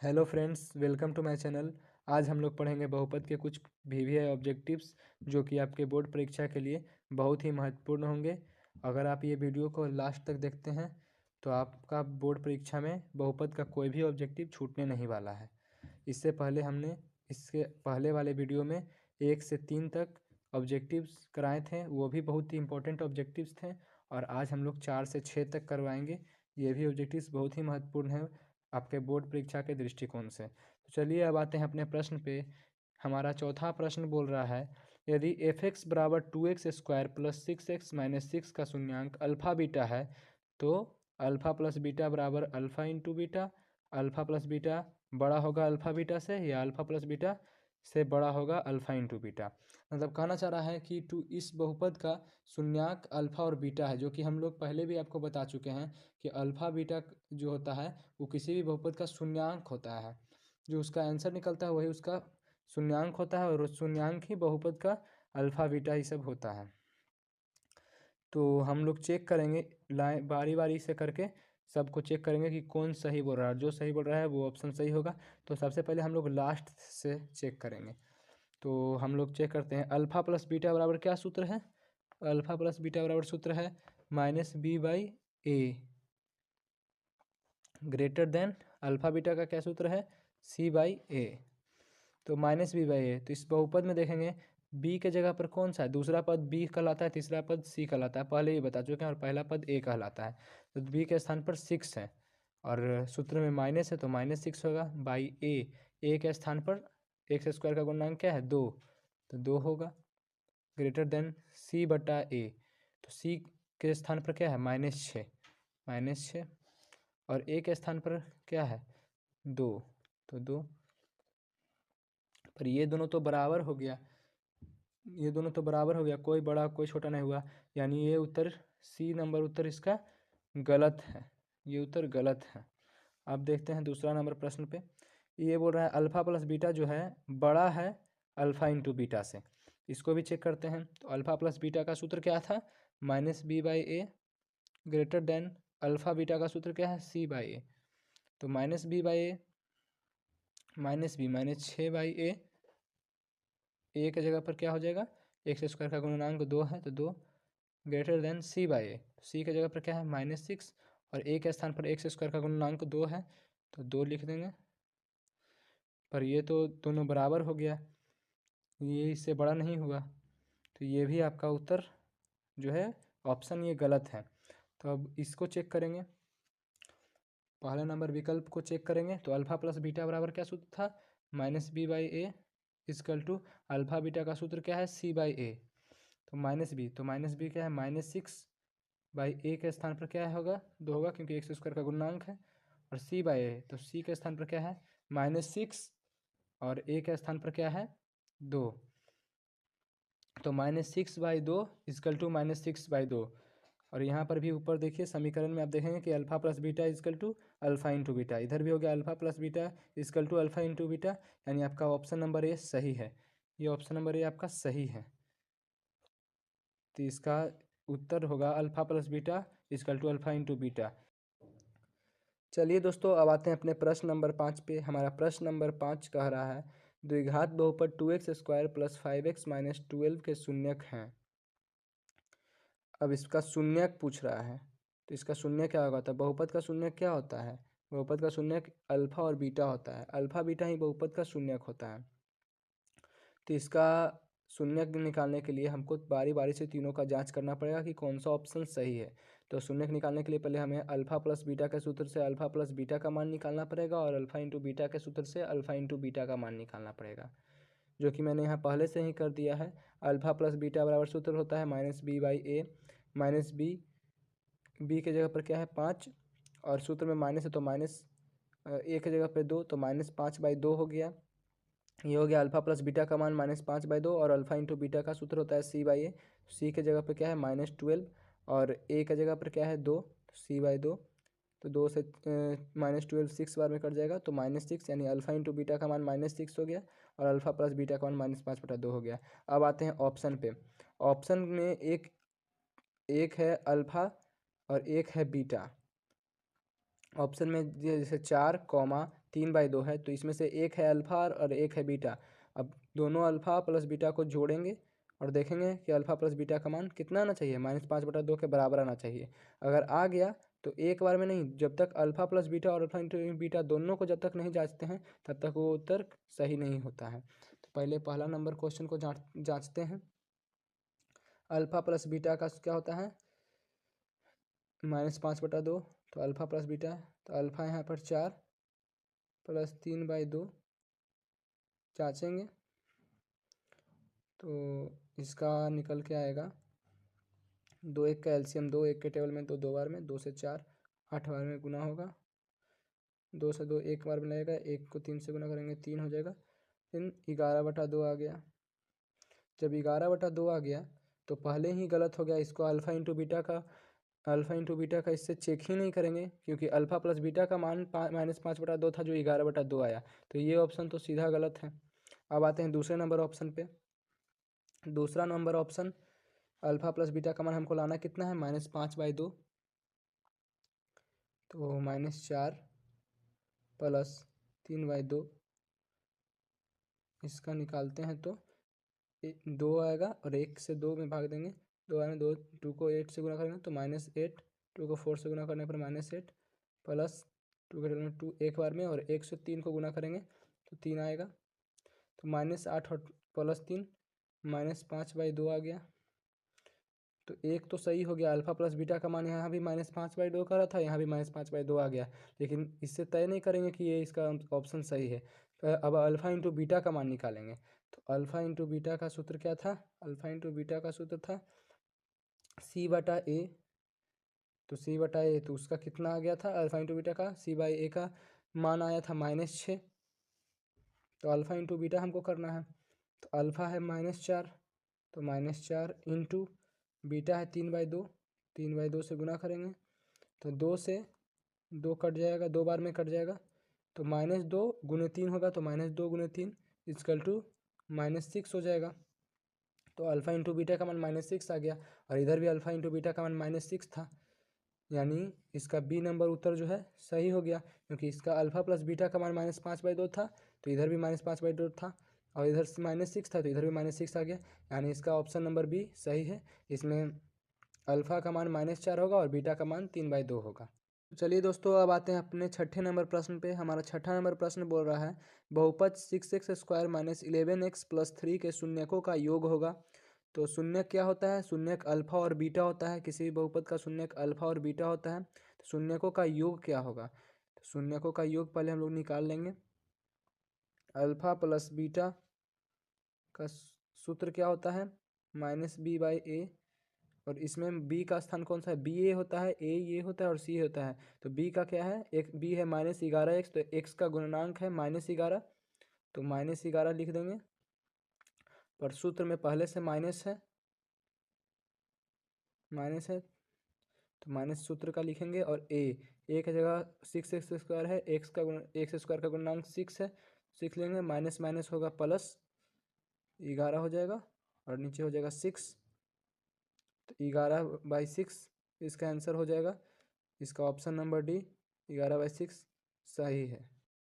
Hello friends, welcome to my channel. आज हम लोग पढ़ेंगे बहुपद के कुछ वीवीआई ऑब्जेक्टिव्स जो कि आपके बोर्ड परीक्षा के लिए बहुत ही महत्वपूर्ण होंगे। अगर आप ये वीडियो को लास्ट तक देखते हैं तो आपका बोर्ड परीक्षा में बहुपद का कोई भी ऑब्जेक्टिव छूटने नहीं वाला है। इसके पहले वाले वीडियो में 1 से 3 तक ऑब्जेक्टिव्स कराए थे, वो भी बहुत ही इंपॉर्टेंट ऑब्जेक्टिव्स थे। और आज हम लोग 4 से 6 तक करवाएंगे। ये भी ऑब्जेक्टिव्स बहुत ही महत्वपूर्ण है आपके बोर्ड परीक्षा के दृष्टिकोण से। तो चलिए अब आते हैं अपने प्रश्न पे। हमारा चौथा प्रश्न बोल रहा है, यदि एफ एक्स बराबर 2x² प्लस 6x माइनस 6 का शून्यांक अल्फ़ा बीटा है तो अल्फ़ा प्लस बीटा बराबर alpha into beta, alpha plus beta बड़ा होगा अल्फ़ा बीटा से या अल्फ़ा प्लस बीटा से बड़ा होगा अल्फ़ा इंटू बीटा। मतलब कहना चाह रहा है कि इस बहुपद का शून्यांक अल्फ़ा और बीटा है, जो कि हम लोग पहले भी आपको बता चुके हैं कि अल्फ़ा बीटा जो होता है वो किसी भी बहुपद का शून्यांक होता है। जो उसका आंसर निकलता है वही उसका शून्यांक होता है और शून्यांक ही बहुपद का अल्फ़ा बीटा ही सब होता है। तो हम लोग चेक करेंगे लाइन बारी बारी से करके, सबको चेक करेंगे कि कौन सही बोल रहा है। जो सही बोल रहा है वो ऑप्शन सही होगा। तो सबसे पहले हम लोग लास्ट से चेक करेंगे। तो हम लोग चेक करते हैं, अल्फ़ा प्लस बीटा बराबर क्या सूत्र है। अल्फ़ा प्लस बीटा बराबर सूत्र है -b/a greater than alpha beta का क्या सूत्र है, c/a। तो -b/a, तो इस बहुपद में देखेंगे b के जगह पर कौन सा है, दूसरा पद b कहलाता है, तीसरा पद c कहलाता है, पहले ही बता चुके हैं, और पहला पद a कहलाता है। तो b के स्थान पर 6 है और सूत्र में माइनस है तो -6 होगा बाई a के स्थान पर x² का गुणनांक क्या है 2, तो 2 होगा ग्रेटर देन c/a। तो c के स्थान पर क्या है -6 और a के स्थान पर क्या है 2, तो 2। पर ये दोनों तो बराबर हो गया, कोई बड़ा कोई छोटा नहीं हुआ, यानी ये उत्तर सी नंबर उत्तर इसका गलत है, ये उत्तर गलत है। अब देखते हैं दूसरा नंबर प्रश्न पे। ये बोल रहा है अल्फ़ा प्लस बीटा जो है बड़ा है अल्फ़ा इंटू बीटा से। इसको भी चेक करते हैं। तो अल्फ़ा प्लस बीटा का सूत्र क्या था, -b/a greater than alpha beta का सूत्र क्या है c/a। तो -b/a -b -6/a, ए की जगह पर क्या हो जाएगा, x² का गुणनांक 2 है तो 2 ग्रेटर देन c/a। सी की जगह पर क्या है -6 और a के स्थान पर x² का गुणनांक 2 है तो 2 लिख देंगे। पर ये तो दोनों बराबर हो गया, ये इससे बड़ा नहीं हुआ, तो ये भी आपका उत्तर जो है ऑप्शन ये गलत है। तो अब इसको चेक करेंगे, पहले नंबर विकल्प को चेक करेंगे। तो अल्फ़ा प्लस बीटा बराबर क्या सूत्र था, -b/a is equal to alpha beta का सूत्र क्या है c/a। तो -b, तो -b क्या है -6/a के स्थान पर क्या होगा 2 होगा, क्योंकि x² का गुणनांक है। और c/a, तो c के स्थान पर क्या है -6 और a के स्थान पर क्या है 2, तो -6/2 इजकल टू -6/2। और यहाँ पर भी ऊपर देखिए समीकरण में आप देखेंगे कि alpha plus beta equal to alpha into beta, इधर भी हो गया alpha plus beta equal to alpha into beta, यानी आपका ऑप्शन नंबर ए सही है। ये ऑप्शन नंबर ए आपका सही है, तो इसका उत्तर होगा alpha plus beta equal to alpha into beta. चलिए दोस्तों, अब आते हैं अपने प्रश्न नंबर 5 पे। हमारा प्रश्न नंबर 5 कह रहा है, द्विघात बहुपद 2x² प्लस 5x माइनस 12 के शून्यक हैं। अब इसका शून्यक पूछ रहा है, तो इसका शून्यक क्या होगा, तो बहुपद का शून्यक क्या होता है, बहुपद का शून्यक अल्फ़ा और बीटा होता है, अल्फ़ा बीटा ही बहुपद का शून्यक होता है। तो इसका शून्यक निकालने के लिए हमको बारी बारी से तीनों का जांच करना पड़ेगा कि कौन सा ऑप्शन सही है। तो शून्यक निकालने के लिए पहले हमें अल्फ़ा प्लस बीटा के सूत्र से अल्फ़ा प्लस बीटा का मान निकालना पड़ेगा और अल्फ़ा इंटू बीटा के सूत्र से अल्फ़ा इंटू बीटा का मान निकालना पड़ेगा, जो कि मैंने यहाँ पहले से ही कर दिया है। अल्फ़ा प्लस बीटा बराबर सूत्र होता है -b/a, -b के जगह पर क्या है 5 और सूत्र में माइनस है तो माइनस a के जगह पर 2, तो -5/2 हो गया। ये हो गया अल्फ़ा प्लस बीटा का मान -5/2 और अल्फ़ा इंटू बीटा का सूत्र होता है c/a। सी के जगह पर क्या है -12 और a के जगह पर क्या है 2, c/2। तो 2 से -12 6 बार में कट जाएगा तो -6, यानी अल्फ़ा इंटू बीटा का मान -6 हो गया और अल्फ़ा प्लस बीटा का मान -5/2 हो गया। अब आते हैं ऑप्शन पे। ऑप्शन में एक है अल्फ़ा और एक है बीटा। ऑप्शन में जैसे 4, 3/2 है, तो इसमें से एक है अल्फ़ा और एक है बीटा। अब दोनों अल्फ़ा प्लस बीटा को जोड़ेंगे और देखेंगे कि अल्फ़ा प्लस बीटा का मान कितना आना चाहिए, -5/2 के बराबर आना चाहिए। अगर आ गया तो एक बार में नहीं, जब तक अल्फ़ा प्लस बीटा और अल्फ़ा इंटू बीटा दोनों को जब तक नहीं जांचते हैं तब तक वो उत्तर सही नहीं होता है। तो पहले पहला नंबर क्वेश्चन को जांचते हैं। अल्फ़ा प्लस बीटा का क्या होता है, -5/2, तो अल्फ़ा प्लस बीटा, तो अल्फ़ा यहाँ पर 4 प्लस 3/2 जाँचेंगे तो इसका निकल के आएगा 2 1 का एलसीएम 2, 1 के टेबल में 2 2 बार में, 2 से 4 8 बार में गुना होगा, 2 से 2 एक बार में लगेगा, 1 को 3 से गुना करेंगे 3 हो जाएगा, फिर 11/2 आ गया। जब 11/2 आ गया तो पहले ही गलत हो गया, इसको अल्फ़ा इंटू बीटा का इससे चेक ही नहीं करेंगे, क्योंकि अल्फ़ा प्लस बीटा का मान -5/2 था जो 11/2 आया, तो ये ऑप्शन तो सीधा गलत है। अब आते हैं दूसरे नंबर ऑप्शन पे। दूसरा number option, alpha plus beta का मान हमको लाना कितना है, -5/2, तो -4 प्लस 3/2, इसका निकालते हैं तो 2 आएगा और 1 से 2 में भाग देंगे, 2 आएगा 2, 2 को 8 से गुना करेंगे तो -8, 2 को 4 से गुना करने पर -8 प्लस 2 के टेबल में 2 एक बार में, और 1 से 3 को गुना करेंगे तो 3 आएगा, तो -8 और प्लस 3 -5/2 आ गया। तो एक तो सही हो गया, अल्फ़ा प्लस बीटा का मान यहाँ भी -5/2 का रहा था, यहाँ भी -5/2 आ गया, लेकिन इससे तय नहीं करेंगे कि ये इसका ऑप्शन सही है। तो अब अल्फ़ा इंटू बीटा का मान निकालेंगे, तो अल्फ़ा इंटू बीटा का सूत्र क्या था, अल्फ़ा इंटू बीटा का सूत्र था C/A, तो C/A, तो उसका कितना आ गया था, अल्फ़ा इंटू बीटा का C/A का मान आया था -6, तो अल्फ़ा इंटू बीटा हमको करना है, तो अल्फ़ा है -4, तो -4 इंटू बीटा है 3/2, 3/2 से गुना करेंगे तो 2 से 2 कट जाएगा, 2 बार में कट जाएगा, तो -2 गुने 3 होगा, तो -2 गुने 3 इक्वल टू -6 हो जाएगा। तो अल्फ़ा इंटू बीटा का मान -6 आ गया, और इधर भी अल्फ़ा इंटू बीटा का मान -6 था, यानी इसका बी नंबर उत्तर जो है सही हो गया, क्योंकि इसका अल्फ़ा प्लस बीटा का मान -5/2 था, तो इधर भी -5/2 था, और इधर से -6 था तो इधर भी -6 आ गया, यानी इसका ऑप्शन नंबर बी सही है। इसमें अल्फ़ा का मान -4 होगा और बीटा का मान 3/2 होगा। तो चलिए दोस्तों, अब आते हैं अपने छठे नंबर प्रश्न पे। हमारा छठा नंबर प्रश्न बोल रहा है बहुपद 6x² - 11x + 3 के शून्यकों का योग होगा। तो शून्यक क्या होता है, शून्यक अल्फ़ा और बीटा होता है, किसी भी बहुपद का शून्यक अल्फ़ा और बीटा होता है। तो शून्यकों का योग क्या होगा, तो शून्यकों का योग पहले हम लोग निकाल लेंगे। अल्फ़ा प्लस बीटा का सूत्र क्या होता है, -b/a, और इसमें b का स्थान कौन सा है, बी ए होता है, ए ये होता है और सी होता है। तो b का क्या है, एक b है -11x, तो x का गुणनांक है -11, तो -11 लिख देंगे, पर सूत्र में पहले से माइनस है, तो माइनस सूत्र का लिखेंगे, और ए की जगह 6x² है, x² का गुणनांक 6 है, 6 लेंगे, माइनस माइनस होगा प्लस 11 हो जाएगा, और नीचे हो जाएगा 6, तो 11/6 इसका आंसर हो जाएगा। इसका ऑप्शन नंबर डी 11/6 सही है।